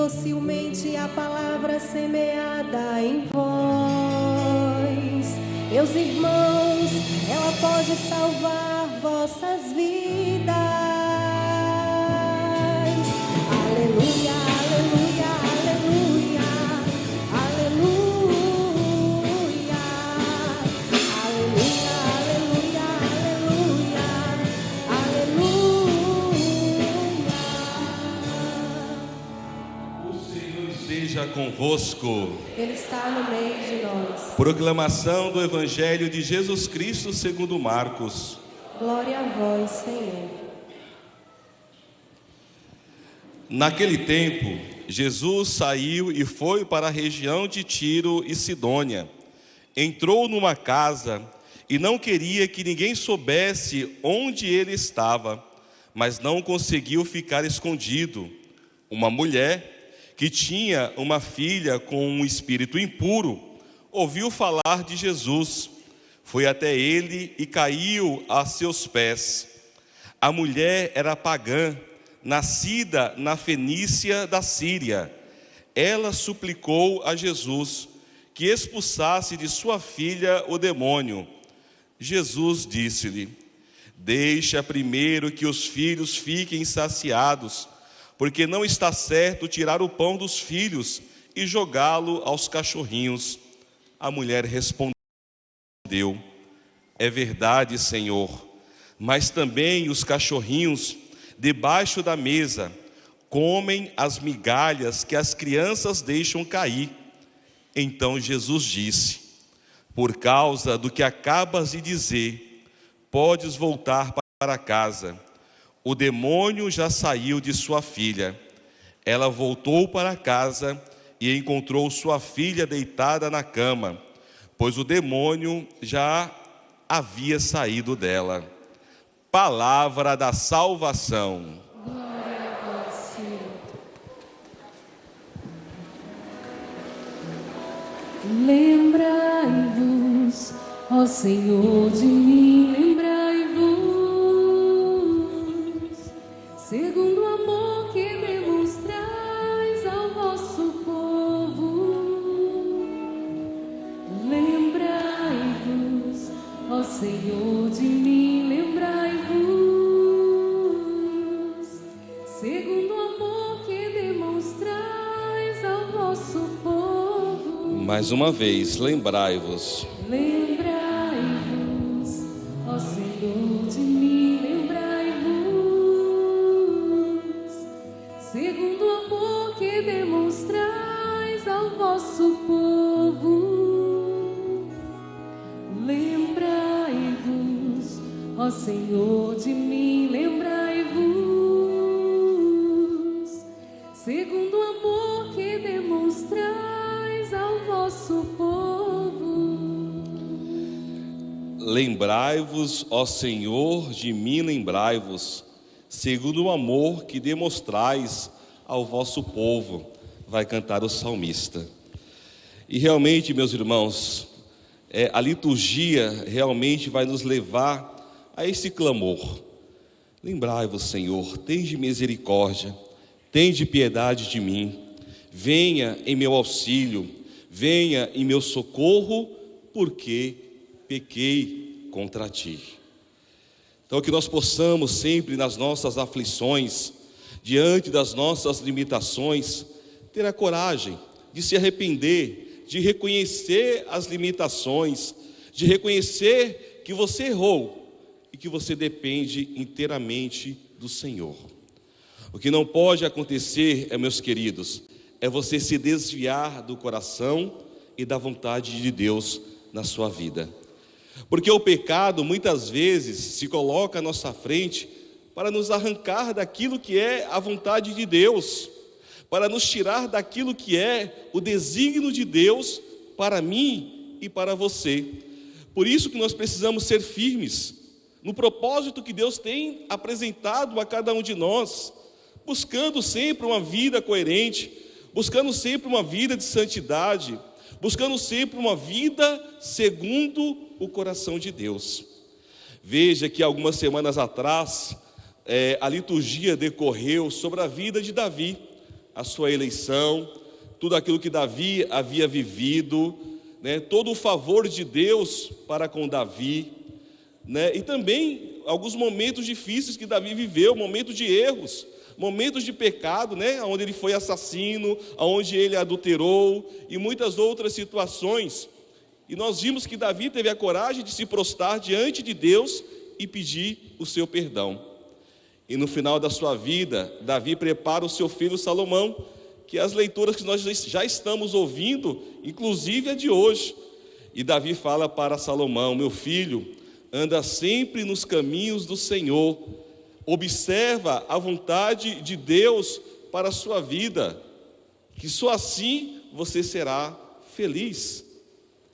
docilmente a palavra semeada em vós. Meus irmãos, ela pode salvar vossas vidas. Aleluia, aleluia, aleluia, aleluia, aleluia, aleluia, aleluia, aleluia. O Senhor esteja convosco. Ele está no meio de nós. Proclamação do Evangelho de Jesus Cristo segundo Marcos. Glória a vós, Senhor. Naquele tempo, Jesus saiu e foi para a região de Tiro e Sidônia. Entrou numa casa e não queria que ninguém soubesse onde ele estava, mas não conseguiu ficar escondido. Uma mulher que tinha uma filha com um espírito impuro ouviu falar de Jesus. Foi até ele e caiu a seus pés. A mulher era pagã, nascida na Fenícia da Síria. Ela suplicou a Jesus que expulsasse de sua filha o demônio. Jesus disse-lhe: deixa primeiro que os filhos fiquem saciados, porque não está certo tirar o pão dos filhos e jogá-lo aos cachorrinhos. A mulher respondeu: é verdade, Senhor, mas também os cachorrinhos debaixo da mesa comem as migalhas que as crianças deixam cair. Então Jesus disse: por causa do que acabas de dizer, podes voltar para casa. O demônio já saiu de sua filha. Ela voltou para casa e encontrou sua filha deitada na cama, pois o demônio já havia saído dela. Palavra da salvação. Glória a vós, Senhor. Lembrai-vos, ó Senhor, de mim, lembrai-vos, segundo o amor que demonstrais ao vosso povo. Lembrai-vos, ó Senhor, de mim, lembrai-vos, segundo o amor que demonstrais ao vosso povo. Mais uma vez, lembrai-vos. Lembrai-vos, ó Senhor, de mim, lembrai-vos, segundo o amor que demonstrais ao vosso povo. Lembrai-vos, ó Senhor, de mim, lembrai-vos, segundo o amor que demonstrais ao vosso povo. Lembrai-vos, ó Senhor, de mim lembrai-vos, segundo o amor que demonstrais ao vosso povo. Vai cantar o salmista. E realmente, meus irmãos, a liturgia realmente vai nos levar a esse clamor. Lembrai-vos, Senhor, tende misericórdia, tende piedade de mim, venha em meu auxílio, venha em meu socorro, porque pequei contra ti. Então que nós possamos sempre nas nossas aflições, diante das nossas limitações, ter a coragem de se arrepender, de reconhecer as limitações, de reconhecer que você errou e que você depende inteiramente do Senhor. O que não pode acontecer, meus queridos, é você se desviar do coração e da vontade de Deus na sua vida. Porque o pecado muitas vezes se coloca à nossa frente para nos arrancar daquilo que é a vontade de Deus, para nos tirar daquilo que é o desígnio de Deus para mim e para você. Por isso que nós precisamos ser firmes no propósito que Deus tem apresentado a cada um de nós, buscando sempre uma vida coerente, buscando sempre uma vida de santidade, buscando sempre uma vida segundo o coração de Deus. Veja que algumas semanas atrás, a liturgia decorreu sobre a vida de Davi. a sua eleição, tudo aquilo que Davi havia vivido, né, todo o favor de Deus para com Davi, né, e também alguns momentos difíceis que Davi viveu, momentos de erros, momentos de pecado, né, onde ele foi assassino, onde ele adulterou e muitas outras situações. E nós vimos que Davi teve a coragem de se prostrar diante de Deus e pedir o seu perdão. E no final da sua vida, Davi prepara o seu filho Salomão, que as leituras que nós já estamos ouvindo, inclusive a de hoje. E Davi fala para Salomão: meu filho, anda sempre nos caminhos do Senhor, observa a vontade de Deus para a sua vida, que só assim você será feliz.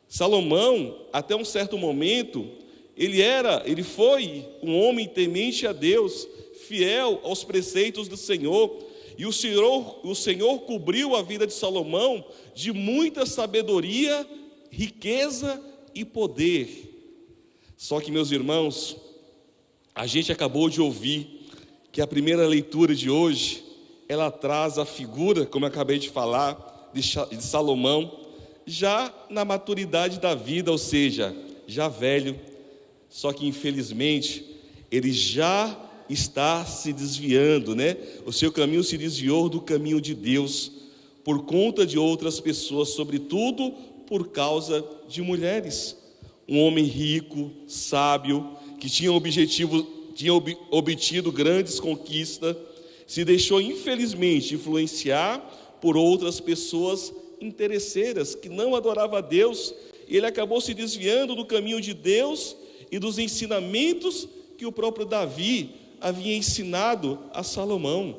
Salomão, até um certo momento, ele foi um homem temente a Deus, fiel aos preceitos do Senhor, e o Senhor cobriu a vida de Salomão de muita sabedoria, riqueza e poder. Só que, meus irmãos, a gente acabou de ouvir que a primeira leitura de hoje, ela traz a figura, como eu acabei de falar, de Salomão, já na maturidade da vida, ou seja, já velho. Só que infelizmente ele já está se desviando, né? O seu caminho se desviou do caminho de Deus, por conta de outras pessoas, sobretudo por causa de mulheres. Um homem rico, sábio, que tinha obtido grandes conquistas, se deixou infelizmente influenciar por outras pessoas interesseiras, que não adoravam a Deus, e ele acabou se desviando do caminho de Deus e dos ensinamentos que o próprio Davi havia ensinado a Salomão.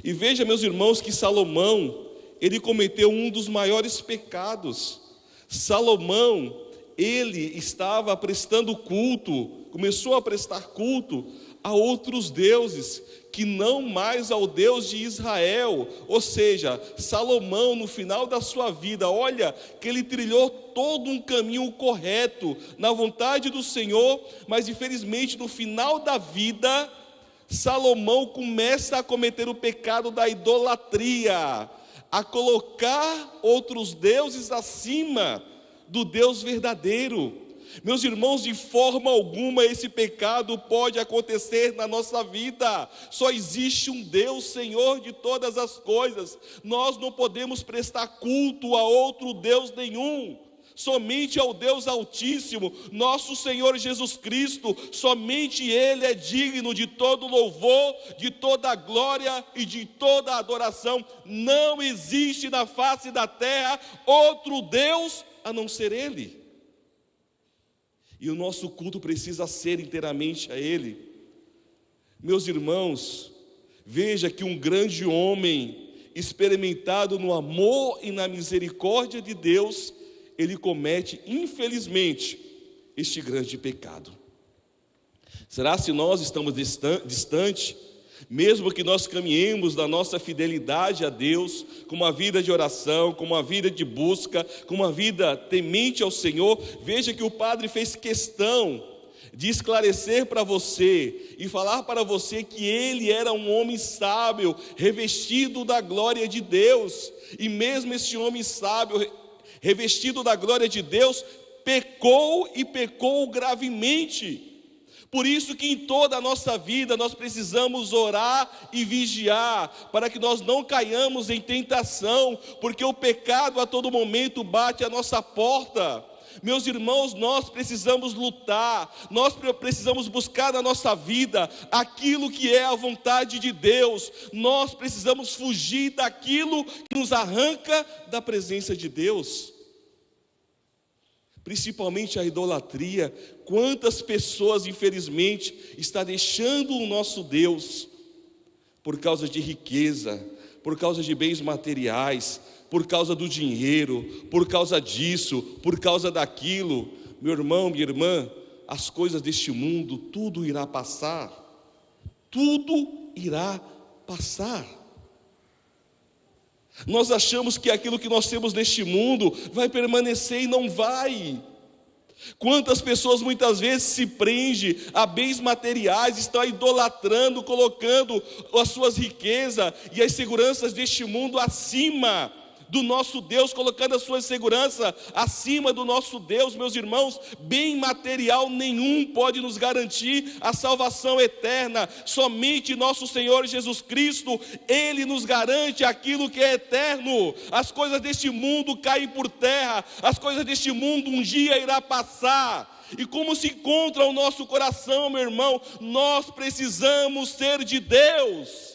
E veja, meus irmãos, que Salomão, ele cometeu um dos maiores pecados. Salomão, ele estava prestando culto, começou a prestar culto a outros deuses, que não mais ao Deus de Israel. Ou seja, Salomão, no final da sua vida, olha que ele trilhou todo um caminho correto, na vontade do Senhor, mas infelizmente no final da vida, Salomão começa a cometer o pecado da idolatria, a colocar outros deuses acima do Deus verdadeiro. Meus irmãos, de forma alguma esse pecado pode acontecer na nossa vida. Só existe um Deus, Senhor de todas as coisas. Nós não podemos prestar culto a outro Deus nenhum, somente ao Deus Altíssimo, nosso Senhor Jesus Cristo. Somente Ele é digno de todo louvor, de toda glória e de toda adoração. Não existe na face da terra outro Deus a não ser Ele. E o nosso culto precisa ser inteiramente a Ele. Meus irmãos, veja que um grande homem, experimentado no amor e na misericórdia de Deus, ele comete, infelizmente, este grande pecado. Será se nós estamos distantes, mesmo que nós caminhemos na nossa fidelidade a Deus, com uma vida de oração, com uma vida de busca, com uma vida temente ao Senhor? Veja que o padre fez questão de esclarecer para você e falar para você que ele era um homem sábio, revestido da glória de Deus. E mesmo esse homem sábio, revestido da glória de Deus, pecou e pecou gravemente. Por isso que em toda a nossa vida nós precisamos orar e vigiar, para que nós não caiamos em tentação, porque o pecado a todo momento bate à nossa porta. Meus irmãos, nós precisamos lutar, nós precisamos buscar na nossa vida aquilo que é a vontade de Deus. Nós precisamos fugir daquilo que nos arranca da presença de Deus, principalmente a idolatria. Quantas pessoas, infelizmente, estão deixando o nosso Deus por causa de riqueza, por causa de bens materiais, por causa do dinheiro, por causa disso, por causa daquilo. Meu irmão, minha irmã, as coisas deste mundo, tudo irá passar. Tudo irá passar. Nós achamos que aquilo que nós temos neste mundo vai permanecer e não vai. Quantas pessoas muitas vezes se prendem a bens materiais, estão idolatrando, colocando as suas riquezas e as seguranças deste mundo acima do nosso Deus, colocando a sua segurança acima do nosso Deus. Meus irmãos, bem material nenhum pode nos garantir a salvação eterna. Somente nosso Senhor Jesus Cristo, Ele nos garante aquilo que é eterno. As coisas deste mundo caem por terra, as coisas deste mundo um dia irá passar. E como se encontra o nosso coração, meu irmão? Nós precisamos ser de Deus.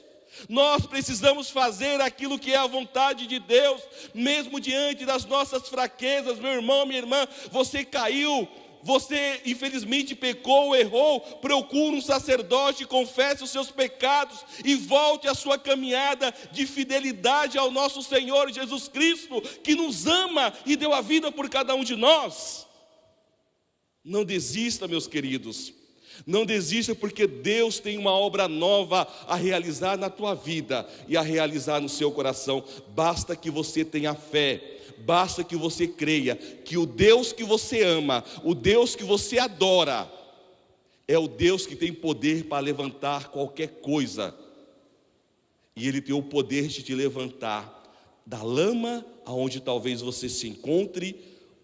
Nós precisamos fazer aquilo que é a vontade de Deus, mesmo diante das nossas fraquezas. Meu irmão, minha irmã, você caiu, você infelizmente pecou, errou, procure um sacerdote, confesse os seus pecados e volte a sua caminhada de fidelidade ao nosso Senhor Jesus Cristo, que nos ama e deu a vida por cada um de nós. Não desista, meus queridos. Não desista, porque Deus tem uma obra nova a realizar na tua vida e a realizar no seu coração. Basta que você tenha fé, basta que você creia que o Deus que você ama, o Deus que você adora, é o Deus que tem poder para levantar qualquer coisa. E Ele tem o poder de te levantar da lama aonde talvez você se encontre,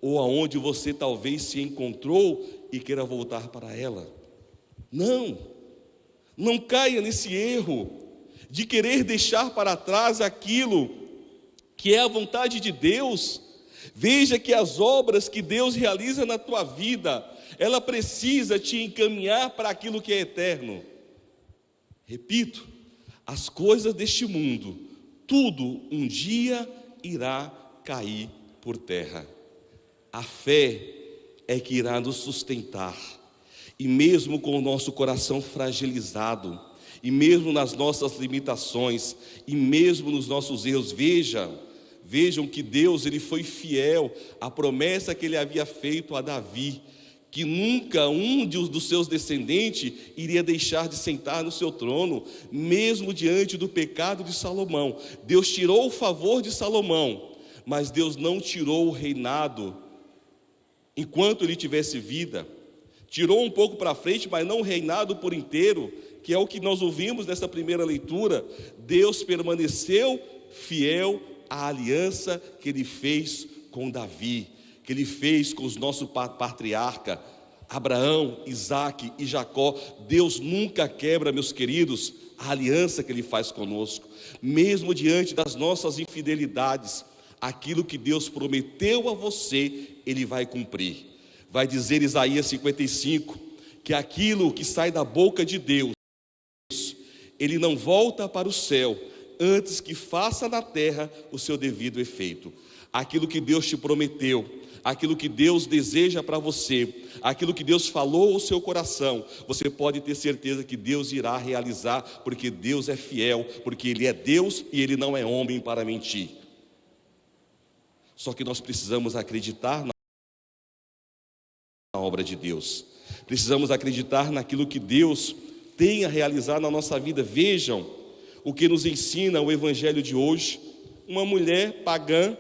ou aonde você talvez se encontrou e queira voltar para ela. Não caia nesse erro de querer deixar para trás aquilo que é a vontade de Deus. Veja que as obras que Deus realiza na tua vida, ela precisa te encaminhar para aquilo que é eterno. Repito, as coisas deste mundo, tudo um dia irá cair por terra. A fé é que irá nos sustentar. E mesmo com o nosso coração fragilizado, e mesmo nas nossas limitações, e mesmo nos nossos erros, vejam que Deus, Ele foi fiel à promessa que Ele havia feito a Davi, que nunca um dos seus descendentes iria deixar de sentar no seu trono, mesmo diante do pecado de Salomão. Deus tirou o favor de Salomão, mas Deus não tirou o reinado enquanto ele tivesse vida. Tirou um pouco para frente, mas não o reinado por inteiro, que é o que nós ouvimos nessa primeira leitura. Deus permaneceu fiel à aliança que Ele fez com Davi, que Ele fez com os nossos patriarcas, Abraão, Isaque e Jacó. Deus nunca quebra, meus queridos, a aliança que Ele faz conosco. Mesmo diante das nossas infidelidades, aquilo que Deus prometeu a você, Ele vai cumprir. Vai dizer Isaías 55, que aquilo que sai da boca de Deus, Ele não volta para o céu, antes que faça na terra o seu devido efeito. Aquilo que Deus te prometeu, aquilo que Deus deseja para você, aquilo que Deus falou ao seu coração, você pode ter certeza que Deus irá realizar, porque Deus é fiel, porque Ele é Deus e Ele não é homem para mentir. Só que nós precisamos acreditar na obra de Deus, precisamos acreditar naquilo que Deus tem a realizar na nossa vida. Vejam o que nos ensina o evangelho de hoje. Uma mulher pagã,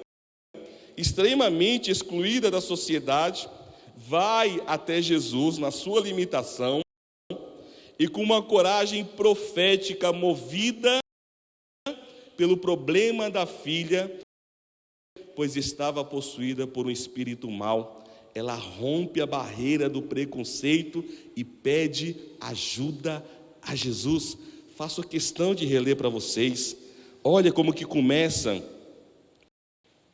extremamente excluída da sociedade, vai até Jesus na sua limitação e com uma coragem profética, movida pelo problema da filha, pois estava possuída por um espírito mau. Ela rompe a barreira do preconceito e pede ajuda a Jesus. Faço questão de reler para vocês. Olha como que começa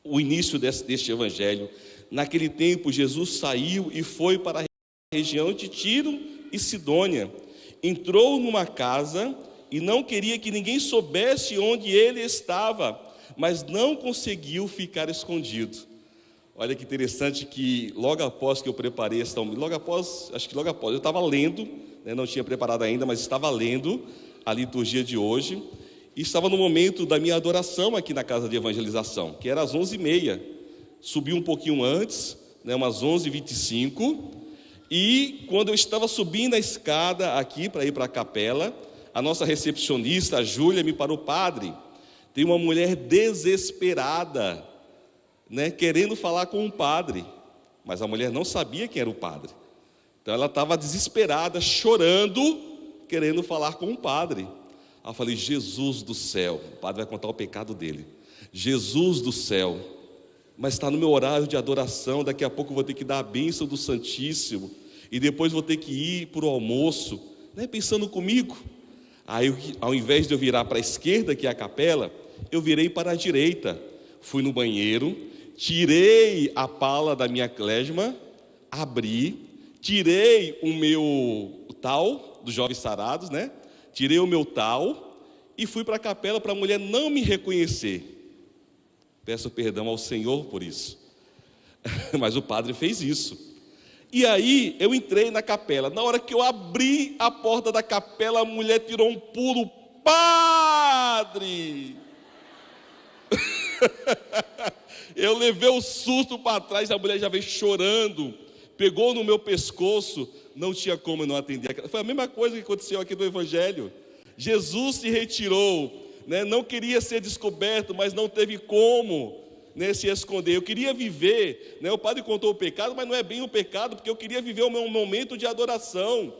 o início deste evangelho. Naquele tempo, Jesus saiu e foi para a região de Tiro e Sidônia. Entrou numa casa e não queria que ninguém soubesse onde ele estava, mas não conseguiu ficar escondido. Olha que interessante que logo após que eu preparei esta homilia, eu estava lendo, não tinha preparado ainda, mas estava lendo a liturgia de hoje, e estava no momento da minha adoração aqui na casa de evangelização, que era às 11h30, subi um pouquinho antes, umas 11h25, e quando eu estava subindo a escada aqui para ir para a capela, a nossa recepcionista, a Júlia, me parou: padre, tem uma mulher desesperada, querendo falar com um padre. Mas a mulher não sabia quem era o padre. Então ela estava desesperada, chorando, querendo falar com o padre. Aí eu falei: Jesus do céu, o padre vai contar o pecado dele. Jesus do céu, mas está no meu horário de adoração, daqui a pouco eu vou ter que dar a bênção do Santíssimo, e depois vou ter que ir para o almoço, né, pensando comigo. Aí, ao invés de eu virar para a esquerda, que é a capela, eu virei para a direita. Fui no banheiro, tirei a pala da minha clesma, abri, tirei o meu tal, dos jovens sarados, né? Tirei o meu tal e fui para a capela para a mulher não me reconhecer. Peço perdão ao Senhor por isso. Mas o padre fez isso. E aí eu entrei na capela. Na hora que eu abri a porta da capela, a mulher tirou um pulo. Padre! Eu levei o susto para trás, a mulher já veio chorando, pegou no meu pescoço, não tinha como eu não atender. Foi a mesma coisa que aconteceu aqui no Evangelho. Jesus se retirou, né? Não queria ser descoberto, mas não teve como, né, se esconder. Eu queria viver, né? O padre contou o pecado, mas não é bem o pecado, porque eu queria viver o meu momento de adoração.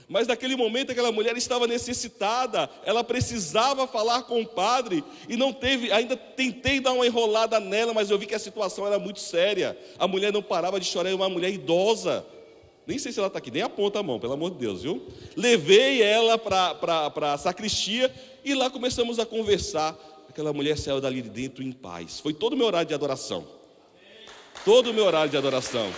Mas naquele momento aquela mulher estava necessitada, ela precisava falar com o padre, e não teve, ainda tentei dar uma enrolada nela, mas eu vi que a situação era muito séria. A mulher não parava de chorar, é uma mulher idosa, nem sei se ela está aqui, nem aponta a mão, pelo amor de Deus, viu? Levei ela para a sacristia, e lá começamos a conversar. Aquela mulher saiu dali de dentro em paz. Foi todo o meu horário de adoração, todo o meu horário de adoração.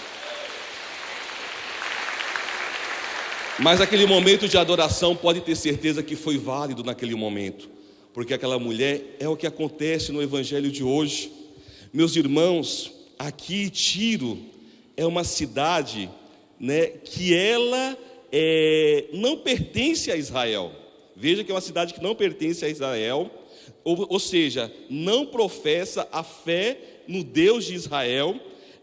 Mas aquele momento de adoração, pode ter certeza que foi válido naquele momento, porque aquela mulher é o que acontece no Evangelho de hoje. Meus irmãos, aqui Tiro é uma cidade, né, que ela não pertence a Israel. Veja que é uma cidade que não pertence a Israel, ou seja, não professa a fé no Deus de Israel.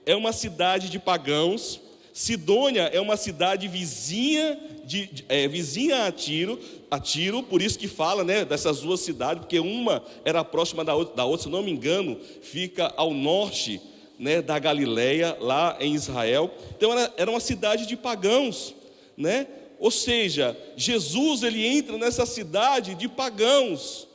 É uma cidade de pagãos. Sidônia é uma cidade vizinha a Tiro, por isso que fala, né, dessas duas cidades, porque uma era próxima da outra, se não me engano, fica ao norte, né, da Galileia, lá em Israel. Então era uma cidade de pagãos, né? Ou seja, Jesus ele entra nessa cidade de pagãos.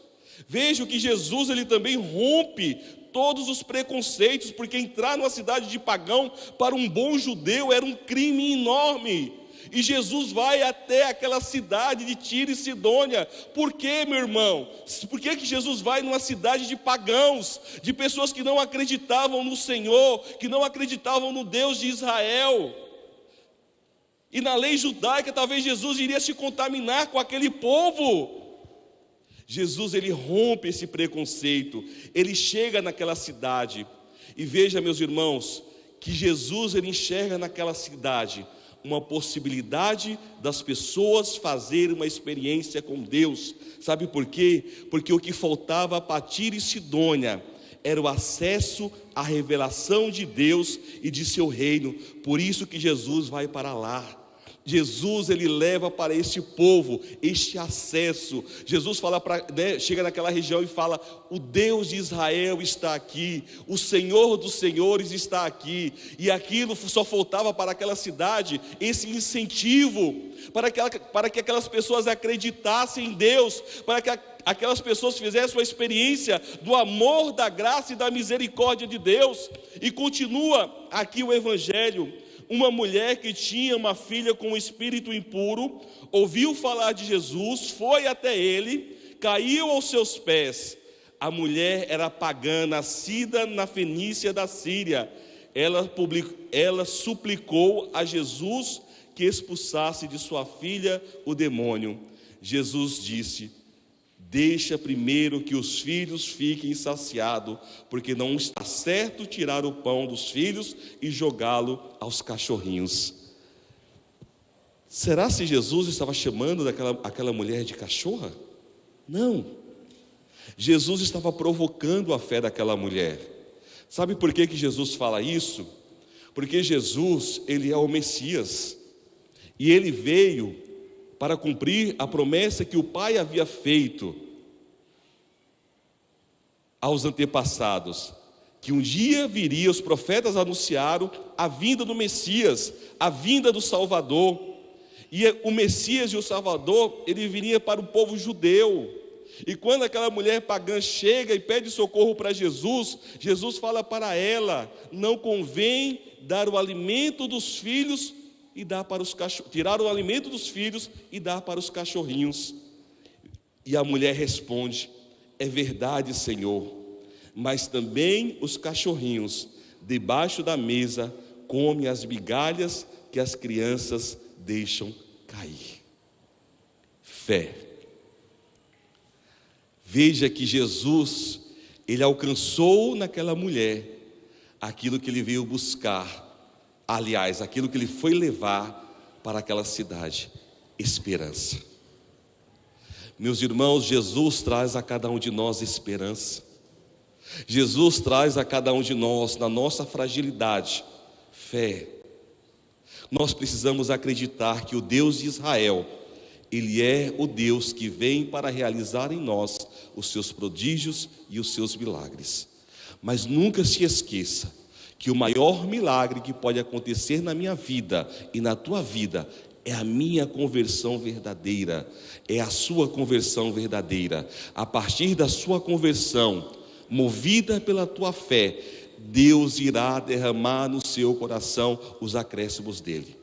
Veja que Jesus ele também rompe todos os preconceitos, porque entrar numa cidade de pagão para um bom judeu era um crime enorme. E Jesus vai até aquela cidade de Tiro e Sidônia. Por quê, meu irmão? Por que Jesus vai numa cidade de pagãos, de pessoas que não acreditavam no Senhor, que não acreditavam no Deus de Israel? E na lei judaica, talvez Jesus iria se contaminar com aquele povo. Jesus ele rompe esse preconceito, ele chega naquela cidade, e veja, meus irmãos, que Jesus ele enxerga naquela cidade uma possibilidade das pessoas fazerem uma experiência com Deus. Sabe por quê? Porque o que faltava para Tiro e Sidônia era o acesso à revelação de Deus e de seu reino. Por isso que Jesus vai para lá. Jesus ele leva para este povo este acesso. Jesus fala chega naquela região e fala: o Deus de Israel está aqui, o Senhor dos senhores está aqui. E aquilo só faltava para aquela cidade, esse incentivo para que aquelas pessoas acreditassem em Deus, para que aquelas pessoas fizessem uma experiência do amor, da graça e da misericórdia de Deus. E continua aqui o Evangelho. Uma mulher que tinha uma filha com um espírito impuro, ouviu falar de Jesus, foi até ele, caiu aos seus pés. A mulher era pagã, nascida na Fenícia da Síria. Ela suplicou a Jesus que expulsasse de sua filha o demônio. Jesus disse: deixa primeiro que os filhos fiquem saciados, porque não está certo tirar o pão dos filhos e jogá-lo aos cachorrinhos. Será se Jesus estava chamando aquela mulher de cachorra? Não. Jesus estava provocando a fé daquela mulher. Sabe por que Jesus fala isso? Porque Jesus, ele é o Messias, e ele veio para cumprir a promessa que o Pai havia feito aos antepassados, que um dia viria, os profetas anunciaram a vinda do Messias, a vinda do Salvador. E o Messias e o Salvador, ele viria para o povo judeu. E quando aquela mulher pagã chega e pede socorro para Jesus, Jesus fala para ela: não convém dar o alimento dos filhos e dar para os cachorros, tirar o alimento dos filhos e dar para os cachorrinhos. E a mulher responde: é verdade, Senhor, mas também os cachorrinhos debaixo da mesa comem as migalhas que as crianças deixam cair. Fé. Veja que Jesus, ele alcançou naquela mulher aquilo que ele veio buscar, aliás, aquilo que ele foi levar para aquela cidade: esperança. Meus irmãos, Jesus traz a cada um de nós esperança. Jesus traz a cada um de nós, na nossa fragilidade, fé. Nós precisamos acreditar que o Deus de Israel, Ele é o Deus que vem para realizar em nós os seus prodígios e os seus milagres. Mas nunca se esqueça que o maior milagre que pode acontecer na minha vida e na tua vida é a minha conversão verdadeira, é a sua conversão verdadeira. A partir da sua conversão, movida pela tua fé, Deus irá derramar no seu coração os acréscimos dele.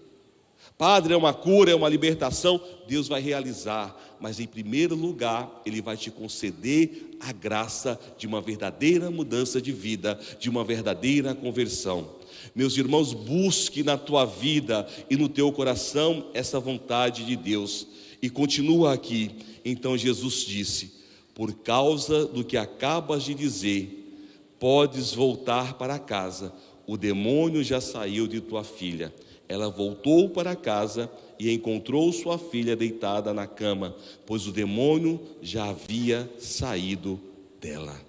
Padre, é uma cura, é uma libertação, Deus vai realizar, mas em primeiro lugar, Ele vai te conceder a graça de uma verdadeira mudança de vida, de uma verdadeira conversão. Meus irmãos, busque na tua vida e no teu coração essa vontade de Deus. E continua aqui, então Jesus disse: por causa do que acabas de dizer, podes voltar para casa, o demônio já saiu de tua filha. Ela voltou para casa e encontrou sua filha deitada na cama, pois o demônio já havia saído dela.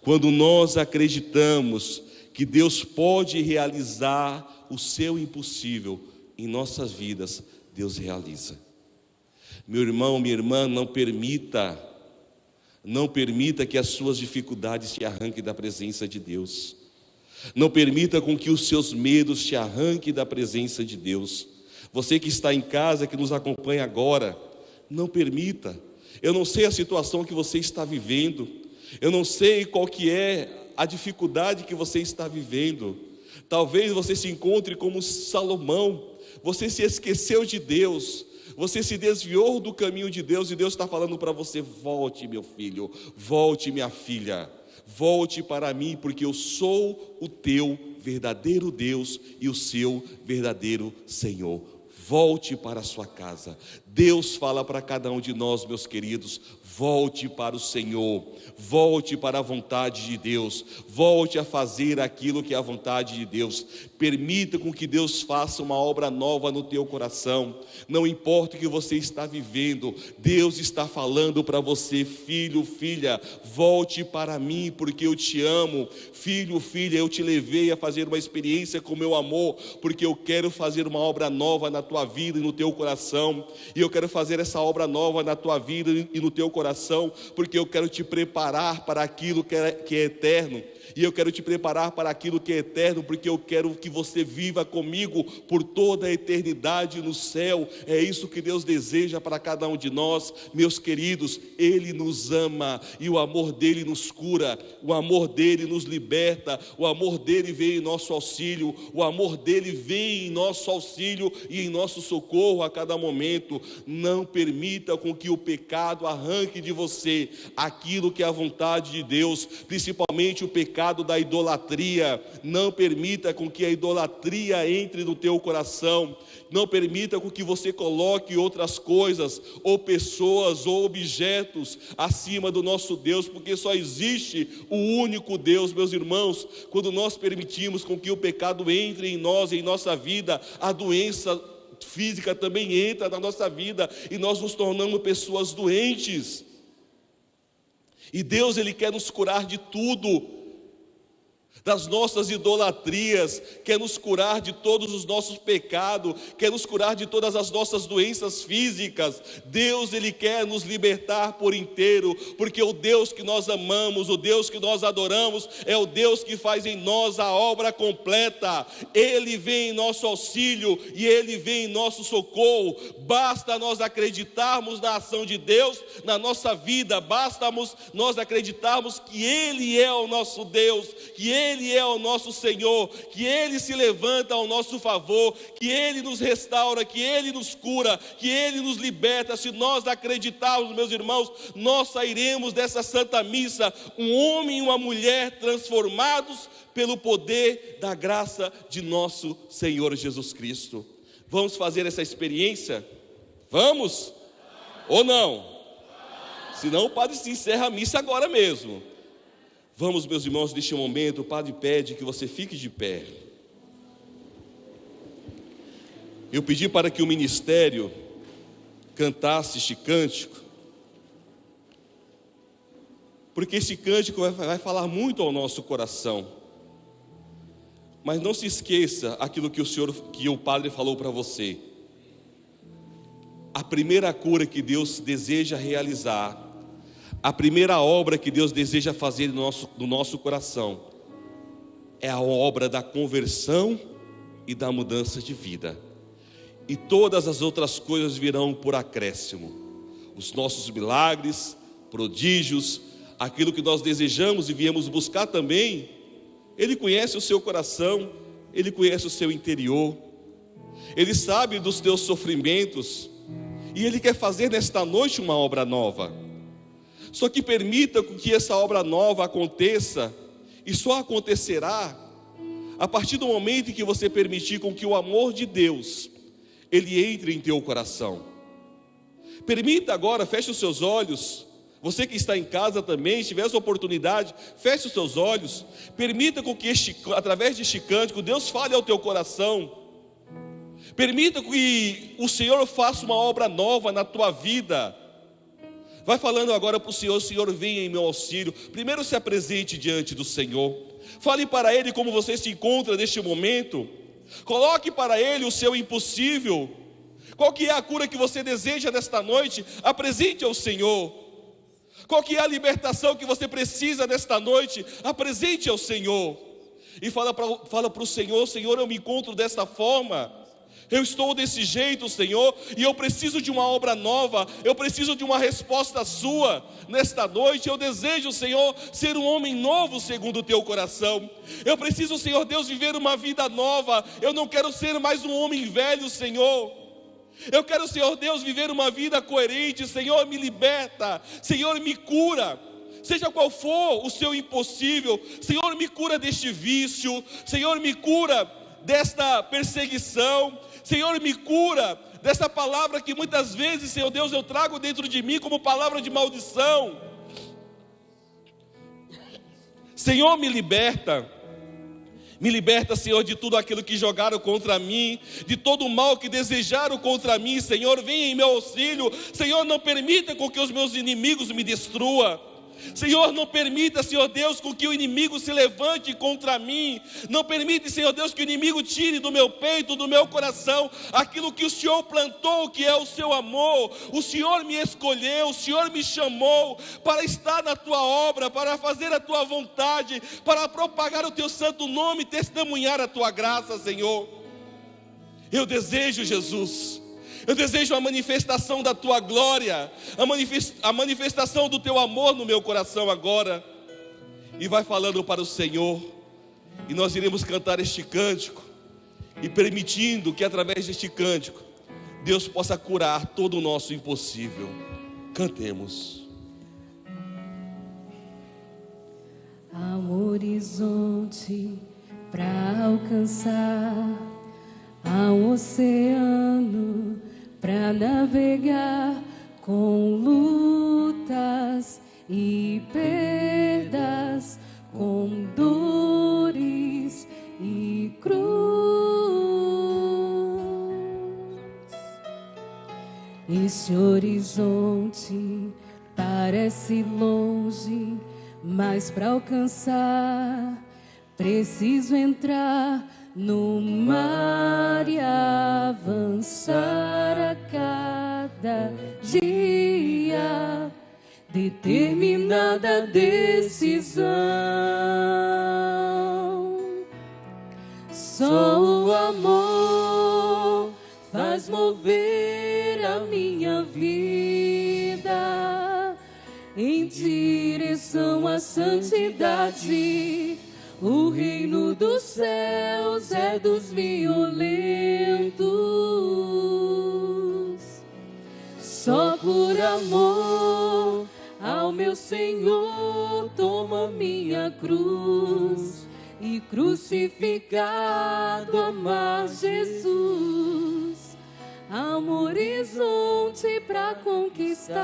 Quando nós acreditamos que Deus pode realizar o seu impossível em nossas vidas, Deus realiza. Meu irmão, minha irmã, não permita que as suas dificuldades te arranquem da presença de Deus. Não permita com que os seus medos te arranquem da presença de Deus. Você que está em casa, que nos acompanha agora, não permita. Eu não sei a situação que você está vivendo, eu não sei qual que é a dificuldade que você está vivendo. Talvez você se encontre como Salomão, você se esqueceu de Deus, você se desviou do caminho de Deus, e Deus está falando para você: volte, meu filho, volte, minha filha, volte para mim, porque eu sou o teu verdadeiro Deus e o seu verdadeiro Senhor. Volte para a sua casa. Deus fala para cada um de nós, meus queridos: volte para o Senhor, volte para a vontade de Deus, volte a fazer aquilo que é a vontade de Deus. Permita com que Deus faça uma obra nova no teu coração. Não importa o que você está vivendo, Deus está falando para você: filho, filha, volte para mim, porque eu te amo. Filho, filha, eu te levei a fazer uma experiência com meu amor, porque eu quero fazer uma obra nova na tua vida e no teu coração. E eu quero fazer essa obra nova na tua vida e no teu coração, porque eu quero te preparar para aquilo que é eterno. E eu quero te preparar para aquilo que é eterno, porque eu quero que você viva comigo por toda a eternidade no céu. É isso que Deus deseja para cada um de nós, meus queridos. Ele nos ama e o amor dele nos cura, o amor dele nos liberta, o amor dele vem em nosso auxílio, o amor dele vem em nosso auxílio e em nosso socorro a cada momento. Não permita com que o pecado arranque de você aquilo que é a vontade de Deus, principalmente o pecado da idolatria. Não permita com que a idolatria entre no teu coração. Não permita com que você coloque outras coisas, ou pessoas, ou objetos acima do nosso Deus, porque só existe o único Deus, meus irmãos. Quando nós permitimos com que o pecado entre em nós, em nossa vida, a doença física também entra na nossa vida, e nós nos tornamos pessoas doentes. E Deus, Ele quer nos curar de tudo. das nossas idolatrias, quer nos curar de todos os nossos pecados, quer nos curar de todas as nossas doenças físicas. Deus, Ele quer nos libertar por inteiro, porque o Deus que nós amamos, o Deus que nós adoramos, é o Deus que faz em nós a obra completa. Ele vem em nosso auxílio e Ele vem em nosso socorro. Basta nós acreditarmos na ação de Deus na nossa vida, basta nós acreditarmos que Ele é o nosso Deus, que Ele é o nosso Senhor, que Ele se levanta ao nosso favor, que Ele nos restaura, que Ele nos cura, que Ele nos liberta. Se nós acreditarmos, meus irmãos, nós sairemos dessa Santa Missa, um homem e uma mulher transformados pelo poder da graça de nosso Senhor Jesus Cristo. Vamos fazer essa experiência? Vamos? Ou não? Senão o padre se encerra a missa agora mesmo. Vamos, meus irmãos, neste momento, o padre pede que você fique de pé. Eu pedi para que o ministério cantasse este cântico, porque esse cântico vai falar muito ao nosso coração. Mas não se esqueça aquilo que o padre falou para você. A primeira cura que Deus deseja realizar, a primeira obra que Deus deseja fazer no nosso coração, é a obra da conversão e da mudança de vida. E todas as outras coisas virão por acréscimo. Os nossos milagres, prodígios, aquilo que nós desejamos e viemos buscar também. Ele conhece o seu coração, Ele conhece o seu interior, Ele sabe dos teus sofrimentos, e Ele quer fazer nesta noite uma obra nova. Só que permita que essa obra nova aconteça, e só acontecerá a partir do momento em que você permitir com que o amor de Deus, Ele entre em teu coração. Permita agora, feche os seus olhos. Você que está em casa também, se tiver essa oportunidade, feche os seus olhos. Permita com que através deste cântico, Deus fale ao teu coração. Permita que o Senhor faça uma obra nova na tua vida. Vai falando agora para o Senhor: Senhor, venha em meu auxílio. Primeiro se apresente diante do Senhor. Fale para Ele como você se encontra neste momento. Coloque para Ele o seu impossível. Qual que é a cura que você deseja nesta noite? Apresente ao Senhor. Qual que é a libertação que você precisa nesta noite? Apresente ao Senhor. E fala para o Senhor: Senhor, eu me encontro desta forma. Eu estou desse jeito, Senhor, e eu preciso de uma obra nova, eu preciso de uma resposta sua nesta noite. Eu desejo, Senhor, ser um homem novo segundo o teu coração. Eu preciso, Senhor Deus, viver uma vida nova. Eu não quero ser mais um homem velho, Senhor. Eu quero, Senhor Deus, viver uma vida coerente. Senhor, me liberta, Senhor, me cura. Seja qual for o seu impossível, Senhor, me cura deste vício, Senhor, me cura desta perseguição, Senhor, me cura dessa palavra que muitas vezes, Senhor Deus, eu trago dentro de mim como palavra de maldição. Senhor, me liberta, Senhor, de tudo aquilo que jogaram contra mim, de todo o mal que desejaram contra mim. Senhor, venha em meu auxílio. Senhor, não permita com que os meus inimigos me destruam. Senhor, não permita, Senhor Deus, com que o inimigo se levante contra mim. Não permita, Senhor Deus, que o inimigo tire do meu peito, do meu coração, aquilo que o Senhor plantou, que é o seu amor. O Senhor me escolheu, o Senhor me chamou para estar na tua obra, para fazer a tua vontade, para propagar o teu santo nome, testemunhar a tua graça, Senhor. Eu desejo, Jesus, eu desejo a manifestação da tua glória, a manifestação do teu amor no meu coração agora. E vai falando para o Senhor, e nós iremos cantar este cântico, e permitindo que através deste cântico Deus possa curar todo o nosso impossível. Cantemos. Há um horizonte para alcançar, há um oceano para navegar, com lutas e perdas, com dores e cruz. Este horizonte parece longe, mas para alcançar Preciso entrar no mar e avançar a cada dia. Determinada decisão. Só o amor faz mover a minha vida em direção à santidade. O reino dos céus é dos violentos. Só por amor ao meu Senhor tomo minha cruz, e crucificado amar Jesus, há um horizonte pra conquistar.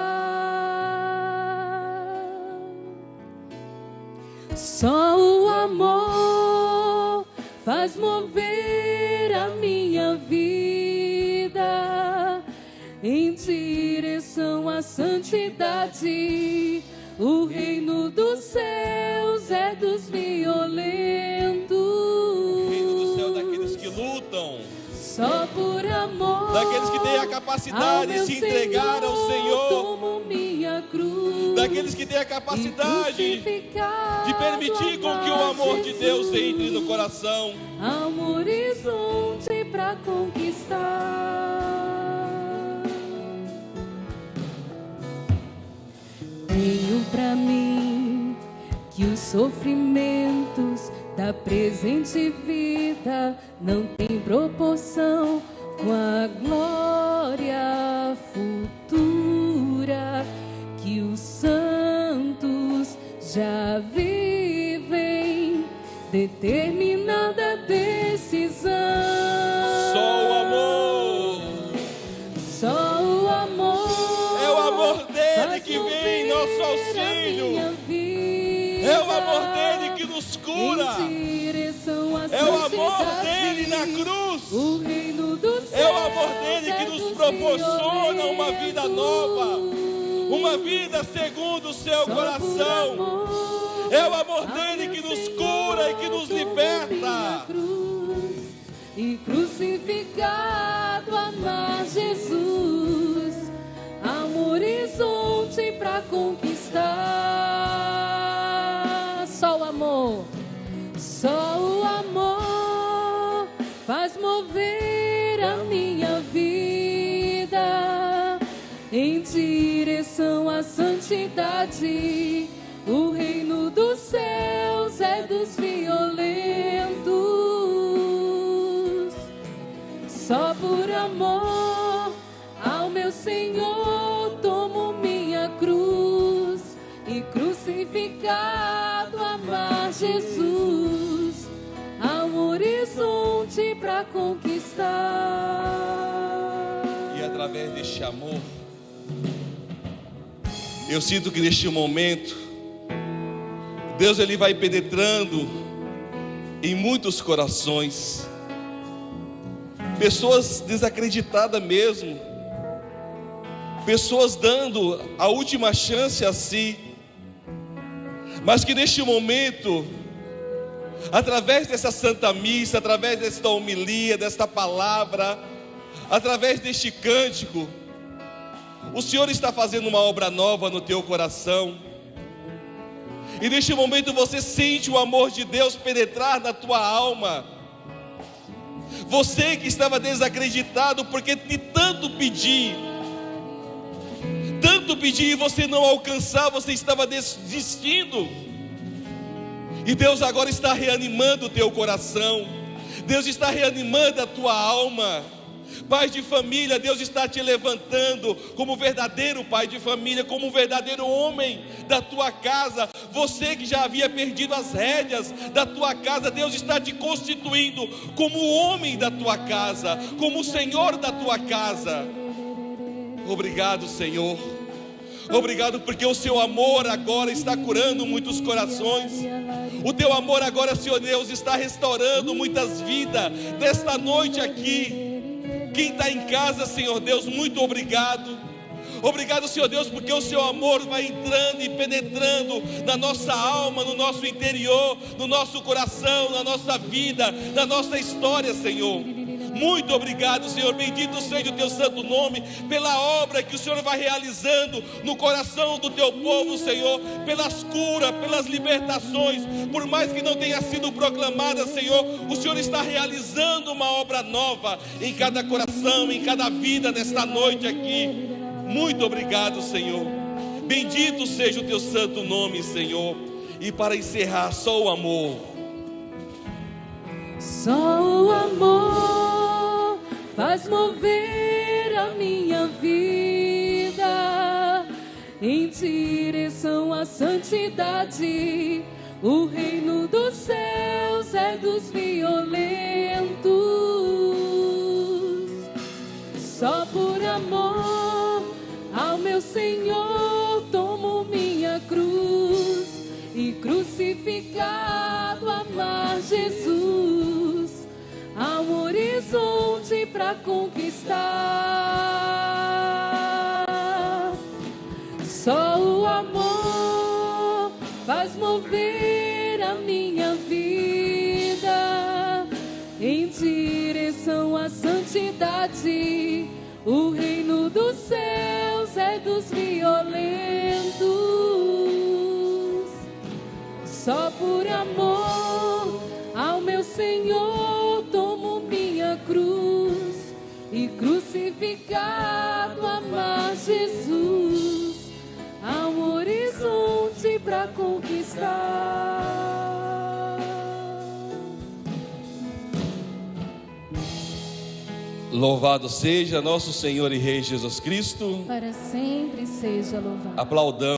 Só o amor faz mover a minha vida em direção à santidade. O reino dos céus é dos violentos. O reino do céu é daqueles que lutam. Só por amor. Daqueles que têm a capacidade de se entregar ao Senhor. Tomo minha cruz. Daqueles que têm a capacidade de permitir com que o amor de Deus entre no coração. Há um horizonte para conquistar. Tenho pra mim que os sofrimentos da presente vida não têm proporção com a glória futura que os santos já vivem. Determinada decisão. Só o amor. Só o amor. É o amor dele que vem em nosso auxílio. É o amor dele que nos cura. É o amor dele na cruz. É o amor dele que nos proporciona uma vida nova, uma vida segundo o seu coração. É o amor dele que nos cura e que nos liberta. E crucificado amar Jesus, há um horizonte para conquistar. Só o amor, só o amor faz mover a minha vida em direção à santidade. O reino dos céus é dos violentos. Só por amor ao meu Senhor tomo minha cruz, e crucificado amar Jesus, há um horizonte para conquistar. E através deste amor, eu sinto que neste momento Deus ele vai penetrando em muitos corações, pessoas desacreditadas mesmo, pessoas dando a última chance a si, mas que neste momento, através dessa santa missa, através desta homilia, desta palavra, através deste cântico, o Senhor está fazendo uma obra nova no teu coração. E neste momento você sente o amor de Deus penetrar na tua alma. Você que estava desacreditado porque de tanto pedir e você não alcançar, você estava desistindo. E Deus agora está reanimando o teu coração. Deus está reanimando a tua alma. Pai de família, Deus está te levantando como verdadeiro pai de família, como um verdadeiro homem da tua casa. Você que já havia perdido as rédeas da tua casa, Deus está te constituindo como o homem da tua casa, como o Senhor da tua casa. Obrigado, Senhor. Obrigado porque o seu amor agora está curando muitos corações. O teu amor agora, Senhor Deus, está restaurando muitas vidas nesta noite aqui. Quem está em casa, Senhor Deus, muito obrigado. Obrigado, Senhor Deus, porque o seu amor vai entrando e penetrando na nossa alma, no nosso interior, no nosso coração, na nossa vida, na nossa história, Senhor. Muito obrigado, Senhor, bendito seja o teu santo nome, pela obra que o Senhor vai realizando no coração do teu povo, Senhor, pelas curas, pelas libertações, por mais que não tenha sido proclamada, Senhor, o Senhor está realizando uma obra nova em cada coração, em cada vida nesta noite aqui. Muito obrigado, Senhor, bendito seja o teu santo nome, Senhor. E para encerrar, só o amor. Só o amor faz mover a minha vida em direção à santidade. O reino dos céus é dos violentos. Só por amor ao meu Senhor tomo minha cruz e crucificado amar Jesus. Há um horizonte para conquistar. Só o amor faz mover a minha vida em direção à santidade. O reino dos céus é dos violentos. Só por amor ao meu Senhor tomo minha cruz e crucificado amar Jesus. Há um horizonte para conquistar. Louvado seja nosso Senhor e Rei Jesus Cristo. Para sempre seja louvado. Aplaudamos.